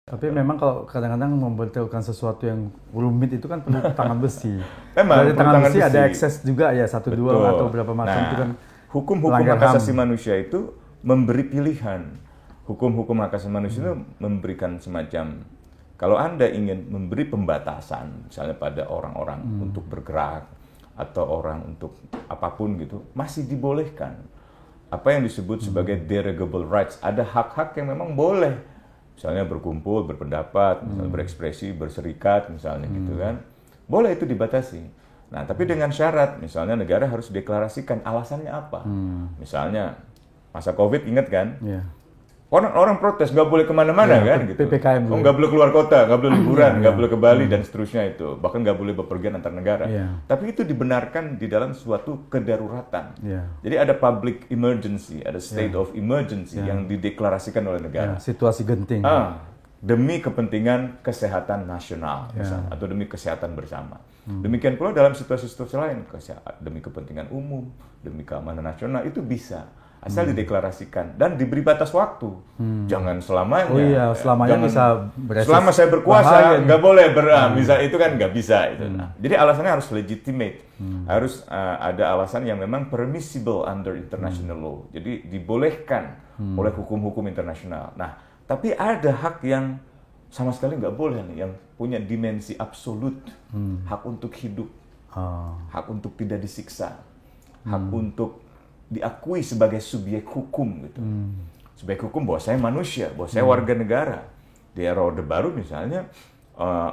Tapi memang kalau kadang-kadang memberitahukan sesuatu yang rumit itu kan perlu tangan besi. Memang dari perlu tangan tangan besi ada besi. ekses juga ya, satu dua atau berapa macam itu kan. Hukum-hukum melanggar hak HAM. asasi manusia itu memberi pilihan. Hukum-hukum hak asasi manusia itu memberikan semacam, kalau Anda ingin memberi pembatasan, misalnya pada orang-orang untuk bergerak, atau orang untuk apapun gitu, masih dibolehkan. Apa yang disebut sebagai derogable rights, ada hak-hak yang memang boleh. Misalnya berkumpul, berpendapat, misalnya berekspresi, berserikat, misalnya gitu kan. Boleh itu dibatasi. Nah, tapi dengan syarat, misalnya negara harus deklarasikan alasannya apa. Misalnya, masa COVID, ingat kan? Iya. Orang protes, nggak boleh kemana-mana kan? Gitu. PPKM dulu. Nggak boleh keluar kota, nggak boleh liburan, nggak boleh ke Bali, dan seterusnya itu. Bahkan nggak boleh bepergian antar negara. Tapi itu dibenarkan di dalam suatu kedaruratan. Jadi ada public emergency, ada state of emergency yang dideklarasikan oleh negara. Situasi genting. Demi kepentingan kesehatan nasional, misalnya, atau demi kesehatan bersama. Demikian pula dalam situasi-situasi lain, demi kepentingan umum, demi keamanan nasional, itu bisa. Asal dideklarasikan dan diberi batas waktu. Jangan selamanya. Oh iya, selamanya bisa beresis. Selama saya berkuasa, nggak boleh bisa itu kan nggak bisa itu. Nah, jadi alasannya harus legitimate. Harus ada alasan yang memang permissible under international law. Jadi dibolehkan oleh hukum-hukum internasional. Nah, tapi ada hak yang sama sekali nggak boleh nih, yang punya dimensi absolut. Hak untuk hidup, hak untuk tidak disiksa, hak untuk diakui sebagai subjek hukum gitu. Subjek hukum bahwa saya manusia, bahwa saya warga negara. Di era Orde Baru misalnya,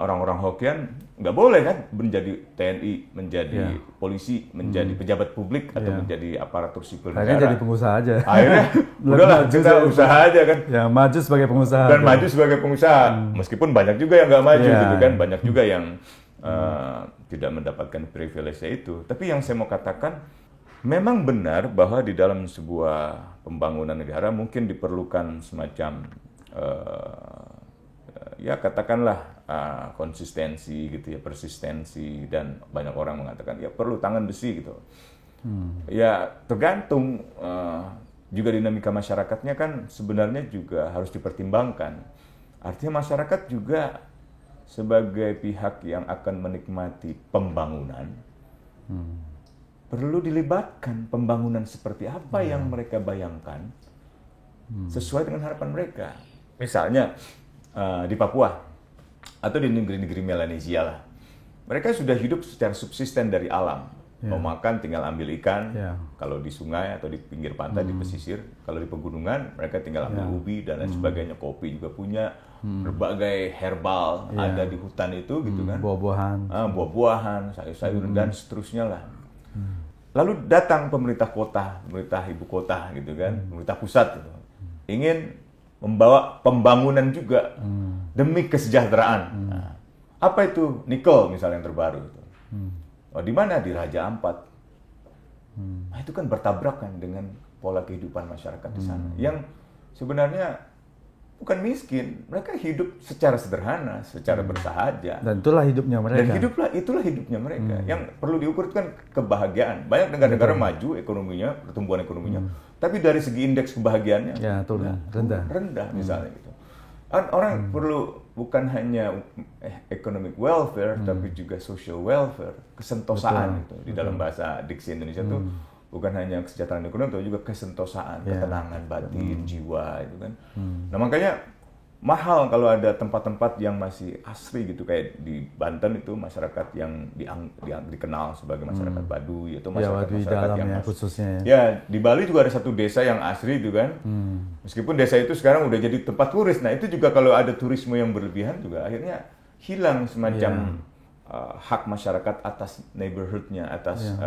orang-orang Hokkien nggak boleh kan menjadi TNI, menjadi polisi, menjadi pejabat publik, atau menjadi aparatur sipil negara. Akhirnya jadi pengusaha aja. Akhirnya udahlah kita usaha aja kan. Ya, maju sebagai pengusaha. Dan maju sebagai pengusaha. Meskipun banyak juga yang nggak maju gitu kan. Banyak juga yang tidak mendapatkan privilege itu. Tapi yang saya mau katakan, memang benar bahwa di dalam sebuah pembangunan negara mungkin diperlukan semacam ya katakanlah konsistensi gitu ya, persistensi, dan banyak orang mengatakan ya perlu tangan besi gitu. Ya tergantung juga dinamika masyarakatnya kan sebenarnya juga harus dipertimbangkan. Artinya masyarakat juga sebagai pihak yang akan menikmati pembangunan perlu dilibatkan pembangunan seperti apa yang mereka bayangkan sesuai dengan harapan mereka. Misalnya di Papua atau di negeri-negeri Melanesia lah, mereka sudah hidup secara subsisten dari alam. Mau makan tinggal ambil ikan, kalau di sungai atau di pinggir pantai, di pesisir. Kalau di pegunungan mereka tinggal ambil ubi dan lain sebagainya. Kopi juga punya, berbagai herbal ada di hutan itu gitu kan. Buah-buahan, sayur-sayuran dan seterusnya lah. Lalu datang pemerintah kota, pemerintah ibu kota gitu kan, pemerintah pusat gitu, ingin membawa pembangunan juga demi kesejahteraan. Nah, apa itu nikel misalnya yang terbaru itu? Di mana? Di Raja Ampat. Nah, itu kan bertabrakan dengan pola kehidupan masyarakat di sana, yang sebenarnya bukan miskin, mereka hidup secara sederhana, secara bersahaja. Dan itulah hidupnya mereka. Dan itulah hidupnya mereka. Yang perlu diukur itu kan kebahagiaan. Banyak negara-negara maju ekonominya, pertumbuhan ekonominya, tapi dari segi indeks kebahagiaannya rendah misalnya gitu. Orang perlu bukan hanya economic welfare, tapi juga social welfare, kesentosaan itu. Di dalam bahasa diksi Indonesia itu bukan hanya kesejahteraan ekonomi, tapi juga kesentosaan, ketenangan batin, jiwa itu kan. Nah makanya mahal kalau ada tempat-tempat yang masih asri gitu, kayak di Banten itu masyarakat yang dikenal sebagai masyarakat Baduy, atau masyarakat yang khususnya ya di Bali juga ada satu desa yang asri itu kan. Meskipun desa itu sekarang udah jadi tempat turis. Nah itu juga kalau ada turisme yang berlebihan juga akhirnya hilang semacam hak masyarakat atas neighborhood-nya, atas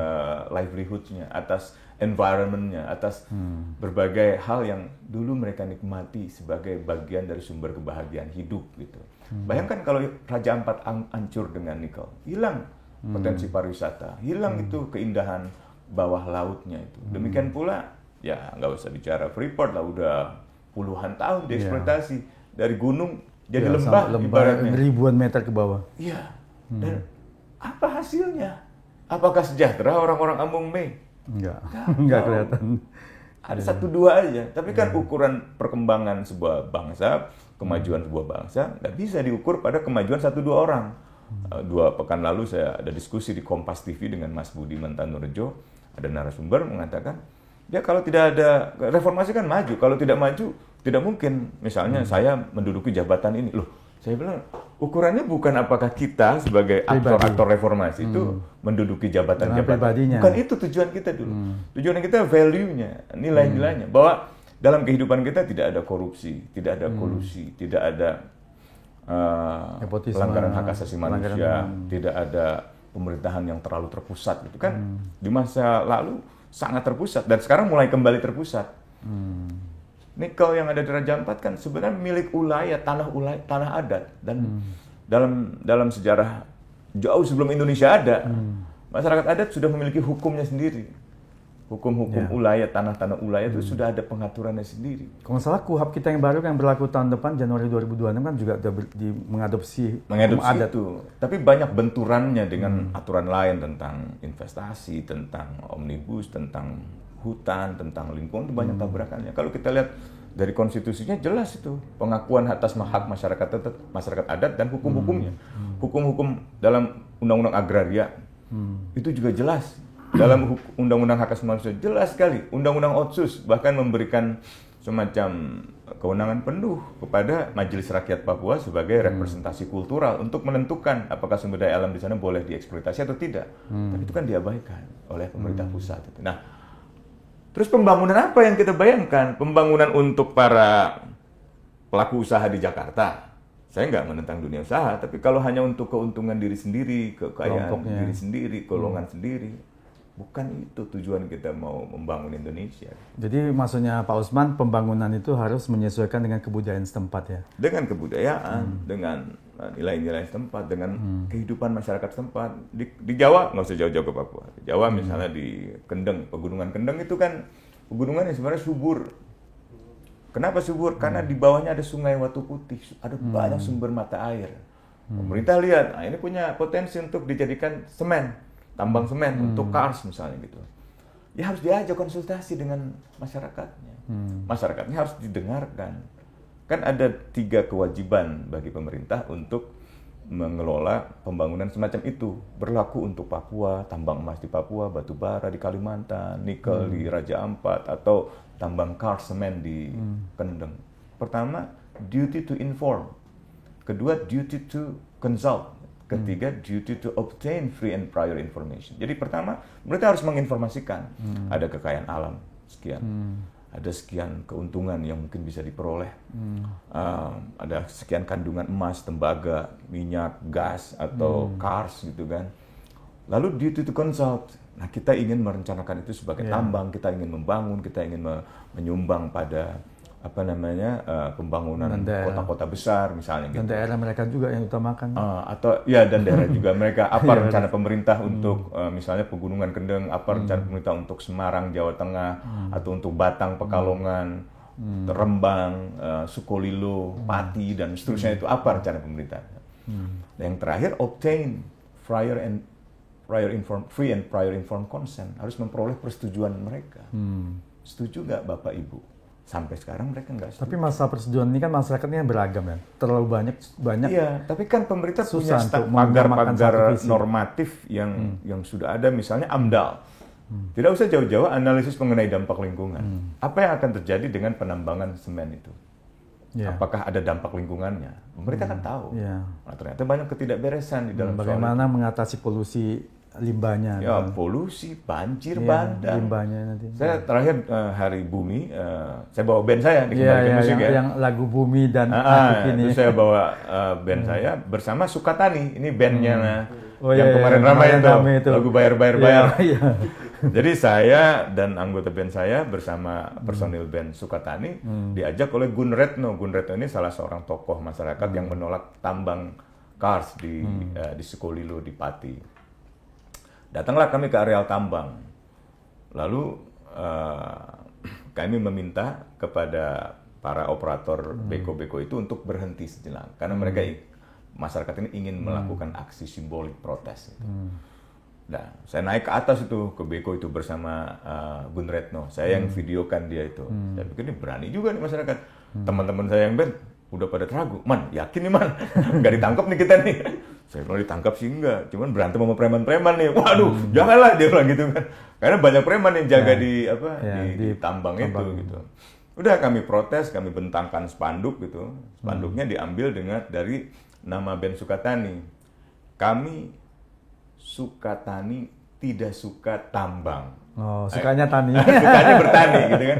livelihood-nya, atas environment-nya, atas berbagai hal yang dulu mereka nikmati sebagai bagian dari sumber kebahagiaan hidup gitu. Bayangkan kalau Raja Ampat hancur dengan nikel, hilang potensi pariwisata, hilang itu keindahan bawah lautnya itu. Demikian pula, ya nggak usah bicara Freeport lah, udah puluhan tahun dieksploitasi dari gunung jadi lembah ibaratnya. Ribuan meter ke bawah. Iya. Dan apa hasilnya? Apakah sejahtera orang-orang Ambon Bay? Enggak kelihatan. Ada satu dua aja. Tapi kan ukuran perkembangan sebuah bangsa, kemajuan sebuah bangsa, nggak bisa diukur pada kemajuan satu dua orang. 2 pekan lalu saya ada diskusi di Kompas TV dengan Mas Budi Mantanurejo. Ada narasumber mengatakan, ya kalau tidak ada reformasi kan maju. Kalau tidak maju, tidak mungkin. Misalnya saya menduduki jabatan ini. Loh, saya bilang, ukurannya bukan apakah kita sebagai aktor-aktor reformasi itu menduduki jabatan-jabatan. Bukan itu tujuan kita dulu. Tujuan kita value-nya, nilai-nilainya. Bahwa dalam kehidupan kita tidak ada korupsi, tidak ada kolusi, tidak ada pelanggaran hak asasi manusia, tidak ada pemerintahan yang terlalu terpusat. Gitu kan di masa lalu sangat terpusat dan sekarang mulai kembali terpusat. Nikel yang ada di Raja Ampat kan sebenarnya milik ulayat, tanah adat, dan dalam sejarah jauh sebelum Indonesia ada, masyarakat adat sudah memiliki hukumnya sendiri. Hukum-hukum ulayat, tanah-tanah ulayat itu sudah ada pengaturannya sendiri. Kalau nggak salah KUHP kita yang baru yang berlaku tahun depan Januari 2026 kan juga mengadopsi hukum adat itu. Tapi banyak benturannya dengan aturan lain tentang investasi, tentang omnibus, tentang hutan, tentang lingkungan, itu banyak tabrakannya. Kalau kita lihat dari konstitusinya jelas itu pengakuan atas hak masyarakat adat dan hukum-hukumnya. Hukum-hukum dalam undang-undang agraria itu juga jelas. Dalam undang-undang hak asasi manusia jelas sekali. Undang-undang Otsus bahkan memberikan semacam kewenangan penuh kepada Majelis Rakyat Papua sebagai representasi kultural untuk menentukan apakah sumber daya alam di sana boleh dieksploitasi atau tidak. Tapi itu kan diabaikan oleh pemerintah pusat. Nah, terus pembangunan apa yang kita bayangkan? Pembangunan untuk para pelaku usaha di Jakarta. Saya nggak menentang dunia usaha, tapi kalau hanya untuk keuntungan diri sendiri, kekayaan diri sendiri, golongan sendiri, bukan itu tujuan kita mau membangun Indonesia. Jadi maksudnya Pak Usman, pembangunan itu harus menyesuaikan dengan kebudayaan setempat ya? Dengan kebudayaan, dengan nilai-nilai setempat, dengan kehidupan masyarakat setempat. Di Jawa, nggak usah jauh-jauh ke Papua. Di Jawa misalnya di Kendeng, Pegunungan Kendeng itu kan pegunungan yang sebenarnya subur. Kenapa subur? Karena di bawahnya ada sungai Watu Putih, ada banyak sumber mata air. Pemerintah lihat, ini punya potensi untuk dijadikan semen. Tambang semen untuk kars misalnya gitu. Ya harus diajak konsultasi dengan masyarakatnya. Masyarakatnya harus didengarkan. Kan ada 3 kewajiban bagi pemerintah untuk mengelola pembangunan semacam itu. Berlaku untuk Papua, tambang emas di Papua, batu bara di Kalimantan, nikel di Raja Ampat, atau tambang kars semen di Kendeng. Pertama, duty to inform. Kedua, duty to consult. Ketiga, duty to obtain free and prior information. Jadi pertama, mereka harus menginformasikan ada kekayaan alam sekian, ada sekian keuntungan yang mungkin bisa diperoleh, ada sekian kandungan emas, tembaga, minyak, gas, atau kars gitu kan. Lalu duty to consult. Nah, kita ingin merencanakan itu sebagai tambang, kita ingin membangun, kita ingin menyumbang pada pembangunan kota-kota besar misalnya gitu. Dan daerah mereka juga yang utamakan. Dan daerah juga mereka apa rencana pemerintah untuk misalnya Pegunungan Kendeng, apa rencana pemerintah untuk Semarang, Jawa Tengah, atau untuk Batang, Pekalongan, Rembang, Sukolilo, Pati, dan seterusnya, itu apa rencana pemerintah. Yang terakhir, obtain free and prior informed consent, harus memperoleh persetujuan mereka. Setuju nggak Bapak Ibu? Sampai sekarang mereka nggak setuju. Tapi masalah persetujuan ini kan masyarakatnya beragam ya, terlalu banyak. Iya, tapi kan pemerintah punya pagar-pagar normatif yang sudah ada, misalnya AMDAL. Tidak usah jauh-jauh analisis mengenai dampak lingkungan. Apa yang akan terjadi dengan penambangan semen itu? Apakah ada dampak lingkungannya? Pemerintah kan tahu. Nah, ternyata banyak ketidakberesan di dalam bagaimana mengatasi polusi limbahnya. Polusi, banjir, bandang. Limbahnya nanti. Saya terakhir Hari Bumi, saya bawa band saya dikembalikan musik yang lagu Bumi dan Akik ini. Itu saya bawa band saya bersama Sukatani. Ini bandnya yang kemarin ramai itu, lagu bayar. Jadi saya dan anggota band saya bersama personil band Sukatani diajak oleh Gun Retno. Gun Retno ini salah seorang tokoh masyarakat yang menolak tambang kars di Sukolilo, di Pati. Datanglah kami ke areal tambang. Lalu kami meminta kepada para operator beko-beko itu untuk berhenti sejenak. Karena masyarakat ini ingin melakukan aksi simbolik protes. Gitu. Nah, saya naik ke atas itu, ke Beko itu bersama Gun Retno. Saya yang videokan dia itu. Saya pikir ini berani juga nih masyarakat. Teman-teman saya yang band udah pada ragu. Man, yakin nih man, nggak ditangkap nih kita nih. Saya bilang ditangkap sih enggak, cuman berantem sama preman-preman nih. Waduh, janganlah dia bilang gitu kan. Karena banyak preman yang jaga di tambang itu gitu. Udah kami protes, kami bentangkan spanduk gitu. Spanduknya diambil dari nama band Sukatani. Kami Sukatani tidak suka tambang. Oh, sukanya tani. Sukanya bertani gitu kan.